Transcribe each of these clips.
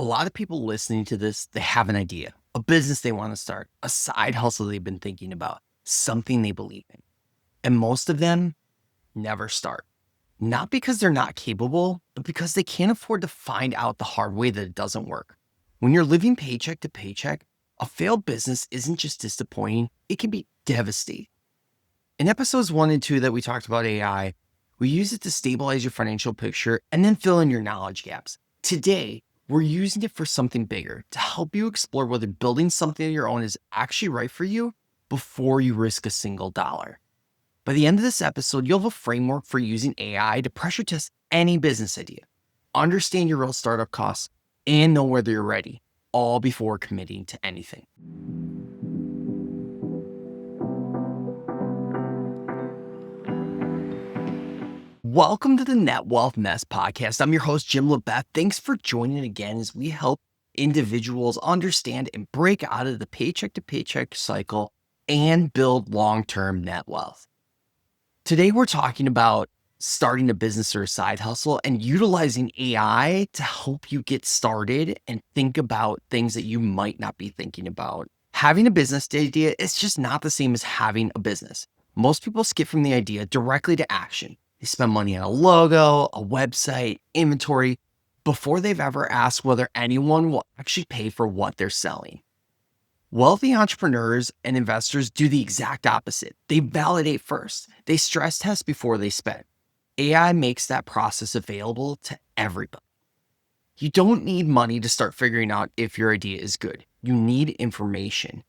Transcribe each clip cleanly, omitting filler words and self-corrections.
A lot of people listening to this, they have an idea, a business they want to start, a side hustle they've been thinking about, something they believe in. And most of them never start. Not because they're not capable, but because they can't afford to find out the hard way that it doesn't work. When you're living paycheck to paycheck, a failed business isn't just disappointing, it can be devastating. In episodes 1 and 2 that we talked about AI, we use it to stabilize your financial picture and then fill in your knowledge gaps. Today, we're using it for something bigger, to help you explore whether building something of your own is actually right for you before you risk a single dollar. By the end of this episode, you'll have a framework for using AI to pressure test any business idea, understand your real startup costs, and know whether you're ready, all before committing to anything. Welcome to the Net Wealth Nest podcast. I'm your host, Jim LeBeth. Thanks for joining again as we help individuals understand and break out of the paycheck to paycheck cycle and build long-term net wealth. Today, we're talking about starting a business or a side hustle and utilizing AI to help you get started and think about things that you might not be thinking about. Having a business idea is just not the same as having a business. Most people skip from the idea directly to action. They spend money on a logo, a website, inventory, before they've ever asked whether anyone will actually pay for what they're selling. Wealthy entrepreneurs and investors do the exact opposite. They validate first. They stress test before they spend. AI makes that process available to everybody. You don't need money to start figuring out if your idea is good. You need information.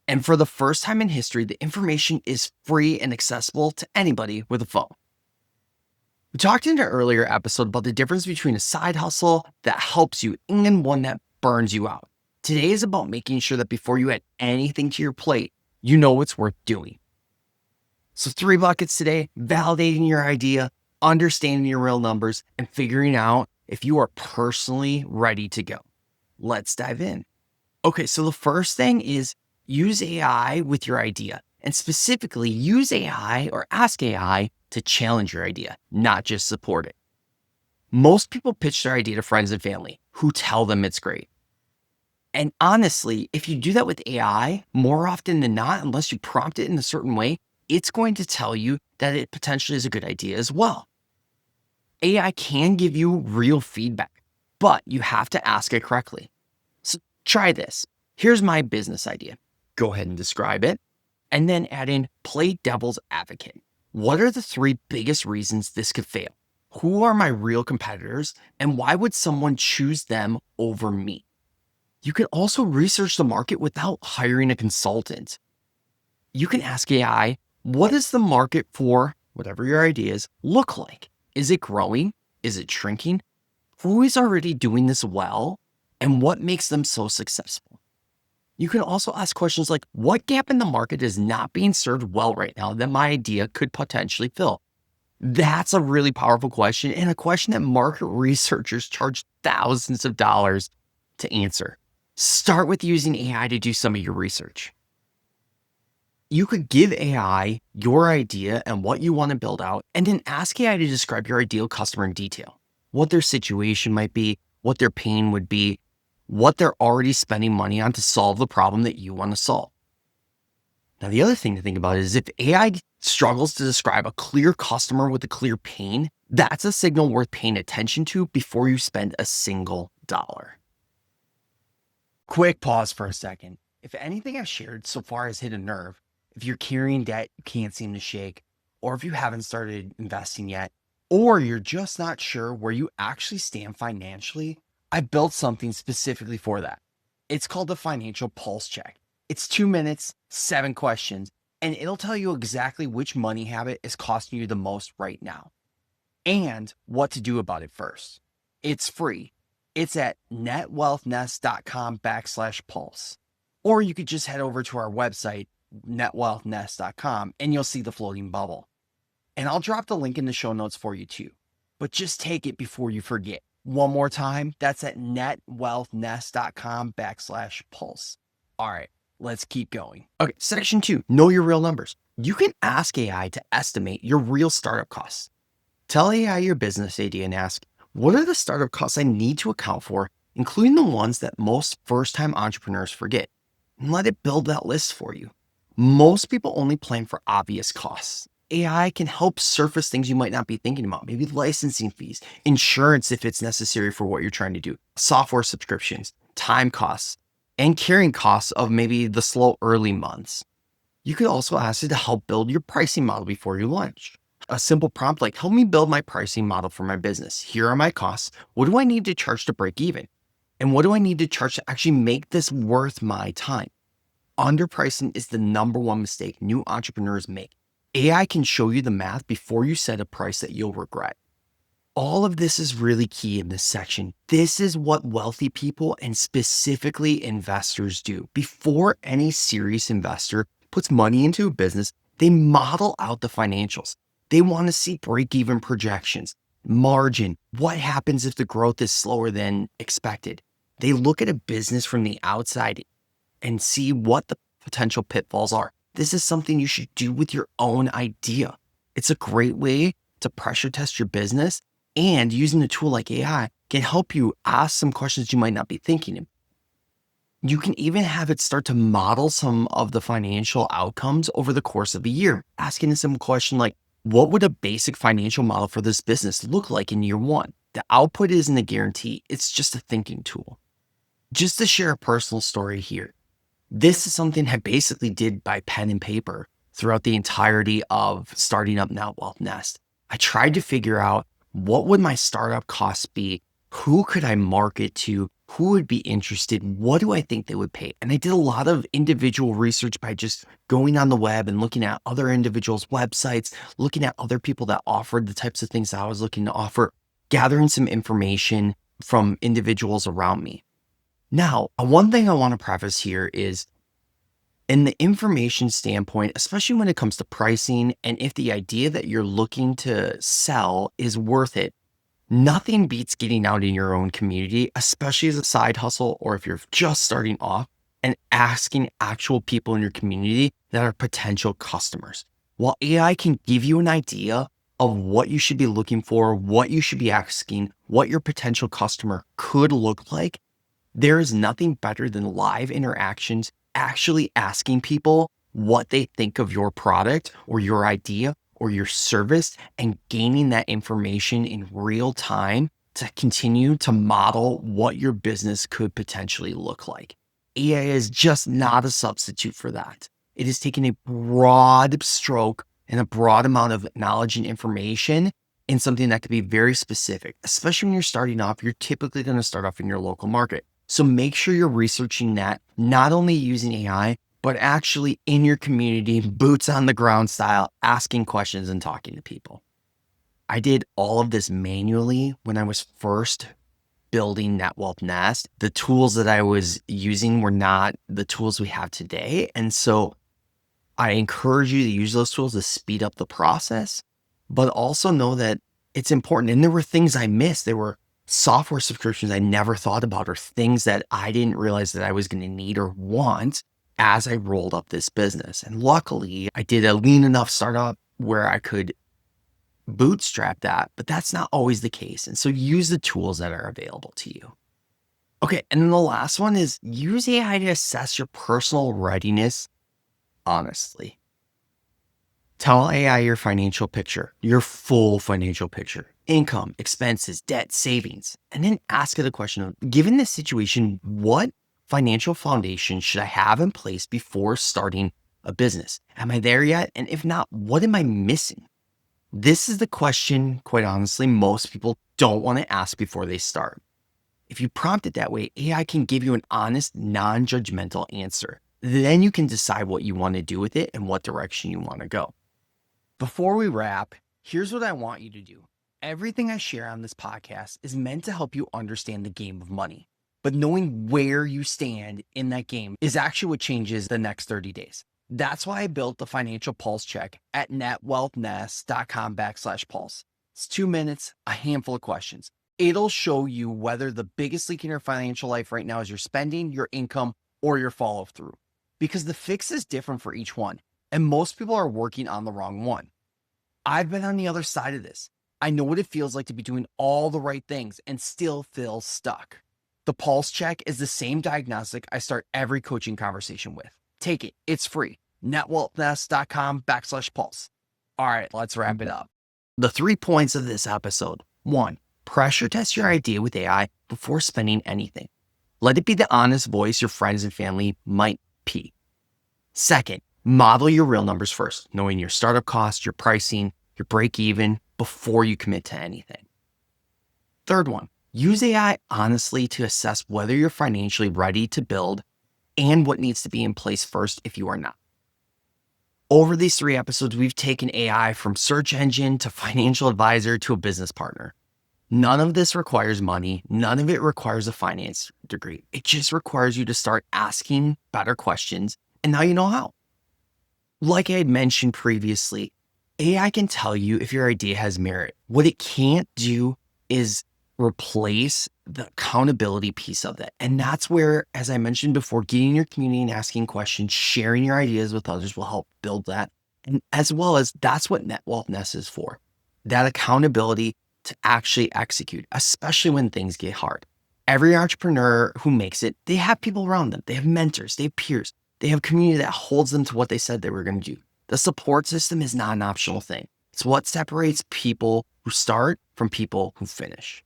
And for the first time in history, the information is free and accessible to anybody with a phone. We talked in an earlier episode about the difference between a side hustle that helps you and one that burns you out. Today is about making sure that before you add anything to your plate, you know it's worth doing. So 3 buckets today: validating your idea, understanding your real numbers, and figuring out if you are personally ready to go. Let's dive in. Okay, so the first thing is use AI with your idea, and specifically use AI or ask AI to challenge your idea, not just support it. Most people pitch their idea to friends and family who tell them it's great. And honestly, if you do that with AI, more often than not, unless you prompt it in a certain way, it's going to tell you that it potentially is a good idea as well. AI can give you real feedback, but you have to ask it correctly. So try this. Here's my business idea. Go ahead and describe it, and then add in play devil's advocate. What are the 3 biggest reasons this could fail? Who are my real competitors, and why would someone choose them over me? You can also research the market without hiring a consultant. You can ask AI, what does the market for whatever your idea is look like? Is it growing? Is it shrinking? Who is already doing this well? And what makes them so successful? You can also ask questions like, what gap in the market is not being served well right now that my idea could potentially fill? That's a really powerful question, and a question that market researchers charge thousands of dollars to answer. Start with using AI to do some of your research. You could give AI your idea and what you want to build out, and then ask AI to describe your ideal customer in detail. What their situation might be, what their pain would be, what they're already spending money on to solve the problem that you want to solve. Now, the other thing to think about is if AI struggles to describe a clear customer with a clear pain, that's a signal worth paying attention to before you spend a single dollar. Quick pause for a second. If anything I've shared so far has hit a nerve, if you're carrying debt you can't seem to shake, or if you haven't started investing yet, or you're just not sure where you actually stand financially, I built something specifically for that. It's called the Financial Pulse Check. It's 2 minutes, 7 questions, and it'll tell you exactly which money habit is costing you the most right now and what to do about it first. It's free. It's at netwealthnest.com/pulse. Or you could just head over to our website, netwealthnest.com, and you'll see the floating bubble. And I'll drop the link in the show notes for you too. But just take it before you forget. One more time, that's at netwealthnest.com/pulse. All right, let's keep going. Okay, section 2, know your real numbers. You can ask AI to estimate your real startup costs. Tell AI your business idea and ask, what are the startup costs I need to account for including the ones that most first-time entrepreneurs forget, and let it build that list for you. Most people only plan for obvious costs. AI can help surface things you might not be thinking about, maybe licensing fees, insurance if it's necessary for what you're trying to do, software subscriptions, time costs, and carrying costs of maybe the slow early months. You could also ask it to help build your pricing model before you launch. A simple prompt like, help me build my pricing model for my business. Here are my costs. What do I need to charge to break even? And what do I need to charge to actually make this worth my time? Underpricing is the number one mistake new entrepreneurs make. AI can show you the math before you set a price that you'll regret. All of this is really key in this section. This is what wealthy people and specifically investors do. Before any serious investor puts money into a business, they model out the financials. They want to see break-even projections, margin, what happens if the growth is slower than expected. They look at a business from the outside and see what the potential pitfalls are. This is something you should do with your own idea. It's a great way to pressure test your business, and using a tool like AI can help you ask some questions you might not be thinking of. You can even have it start to model some of the financial outcomes over the course of a year, asking a simple question like, what would a basic financial model for this business look like in year one? The output isn't a guarantee, it's just a thinking tool. Just to share a personal story here, this is something I basically did by pen and paper throughout the entirety of starting up Now Wealth Nest. I tried to figure out what would my startup costs be? Who could I market to? Who would be interested? What do I think they would pay? And I did a lot of individual research by just going on the web and looking at other individuals' websites, looking at other people that offered the types of things that I was looking to offer, gathering some information from individuals around me. Now, one thing I want to preface here is, in the information standpoint, especially when it comes to pricing, and if the idea that you're looking to sell is worth it, nothing beats getting out in your own community, especially as a side hustle or if you're just starting off, and asking actual people in your community that are potential customers. While AI can give you an idea of what you should be looking for, what you should be asking, what your potential customer could look like, there is nothing better than live interactions, actually asking people what they think of your product or your idea or your service, and gaining that information in real time to continue to model what your business could potentially look like. AI is just not a substitute for that. It is taking a broad stroke and a broad amount of knowledge and information in something that could be very specific. Especially when you're starting off, you're typically going to start off in your local market. So make sure you're researching that, not only using AI, but actually in your community, boots on the ground style, asking questions and talking to people. I did all of this manually when I was first building Net Wealth Nest. The tools that I was using were not the tools we have today. And so I encourage you to use those tools to speed up the process, but also know that it's important. And there were things I missed. There were software subscriptions I never thought about, or things that I didn't realize that I was going to need or want as I rolled up this business. And luckily, I did a lean enough startup where I could bootstrap that, but that's not always the case. And so use the tools that are available to you. Okay, and then the last one is use AI to assess your personal readiness honestly. Tell AI your financial picture, your full financial picture, income, expenses, debt, savings, and then ask it a question of, given this situation, what financial foundation should I have in place before starting a business? Am I there yet? And if not, what am I missing? This is the question, quite honestly, most people don't want to ask before they start. If you prompt it that way, AI can give you an honest, non-judgmental answer. Then you can decide what you want to do with it and what direction you want to go. Before we wrap, here's what I want you to do. Everything I share on this podcast is meant to help you understand the game of money, but knowing where you stand in that game is actually what changes the next 30 days. That's why I built the financial pulse check at netwealthnest.com/pulse. It's 2 minutes, a handful of questions. It'll show you whether the biggest leak in your financial life right now is your spending, your income, or your follow through, because the fix is different for each one. And most people are working on the wrong one. I've been on the other side of this. I know what it feels like to be doing all the right things and still feel stuck. The pulse check is the same diagnostic I start every coaching conversation with. Take it. It's free. netwealthnest.com/pulse. All right, let's wrap it up. The 3 points of this episode. 1, pressure test your idea with AI before spending anything. Let it be the honest voice your friends and family might be. 2nd, model your real numbers first, knowing your startup costs, your pricing, your break even before you commit to anything. 3rd one, use AI honestly to assess whether you're financially ready to build and what needs to be in place first if you are not. Over these 3 episodes, we've taken AI from search engine to financial advisor to a business partner. None of this requires money. None of it requires a finance degree. It just requires you to start asking better questions, and now you know how. Like I had mentioned previously, AI can tell you if your idea has merit. What it can't do is replace the accountability piece of that. And that's where, as I mentioned before, getting in your community and asking questions, sharing your ideas with others will help build that. And as well as that's what Net Wealth Nest is for, that accountability to actually execute, especially when things get hard. Every entrepreneur who makes it, they have people around them. They have mentors, they have peers, they have community that holds them to what they said they were going to do. The support system is not an optional thing. It's what separates people who start from people who finish.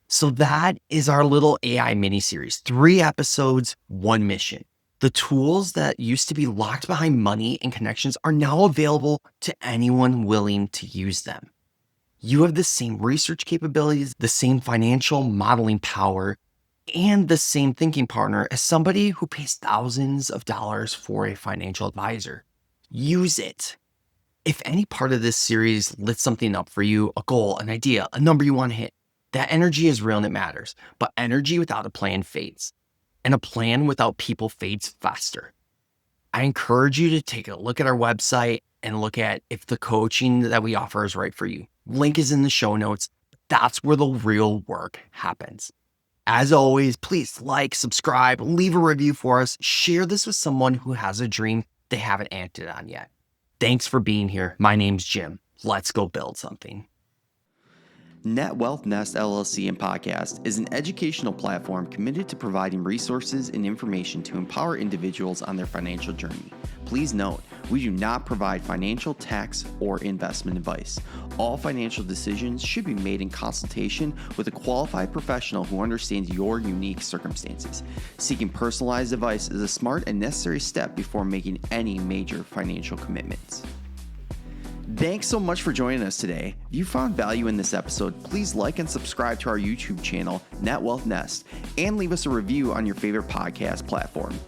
So that is our little AI mini series. 3 episodes, 1 mission. The tools that used to be locked behind money and connections are now available to anyone willing to use them. You have the same research capabilities, the same financial modeling power, and the same thinking partner as somebody who pays thousands of dollars for a financial advisor. Use it. If any part of this series lit something up for you, a goal, an idea, a number you want to hit, that energy is real and it matters. But energy without a plan fades. And a plan without people fades faster. I encourage you to take a look at our website and look at if the coaching that we offer is right for you. Link is in the show notes. That's where the real work happens. As always, please like, subscribe, leave a review for us. Share this with someone who has a dream they haven't acted on yet. Thanks for being here. My name's Jim. Let's go build something. Net Wealth Nest LLC and Podcast is an educational platform committed to providing resources and information to empower individuals on their financial journey. Please note, we do not provide financial, tax, or investment advice. All financial decisions should be made in consultation with a qualified professional who understands your unique circumstances. Seeking personalized advice is a smart and necessary step before making any major financial commitments. Thanks so much for joining us today. If you found value in this episode, please like and subscribe to our YouTube channel, Net Wealth Nest, and leave us a review on your favorite podcast platform.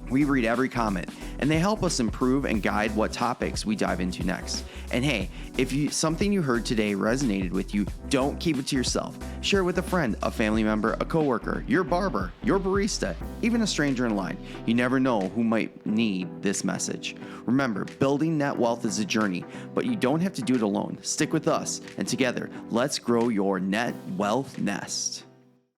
We read every comment, and they help us improve and guide what topics we dive into next. And hey, if something you heard today resonated with you, don't keep it to yourself. Share it with a friend, a family member, a coworker, your barber, your barista, even a stranger in line. You never know who might need this message. Remember, building net wealth is a journey, but you don't have to do it alone. Stick with us, and together, let's grow your net wealth nest.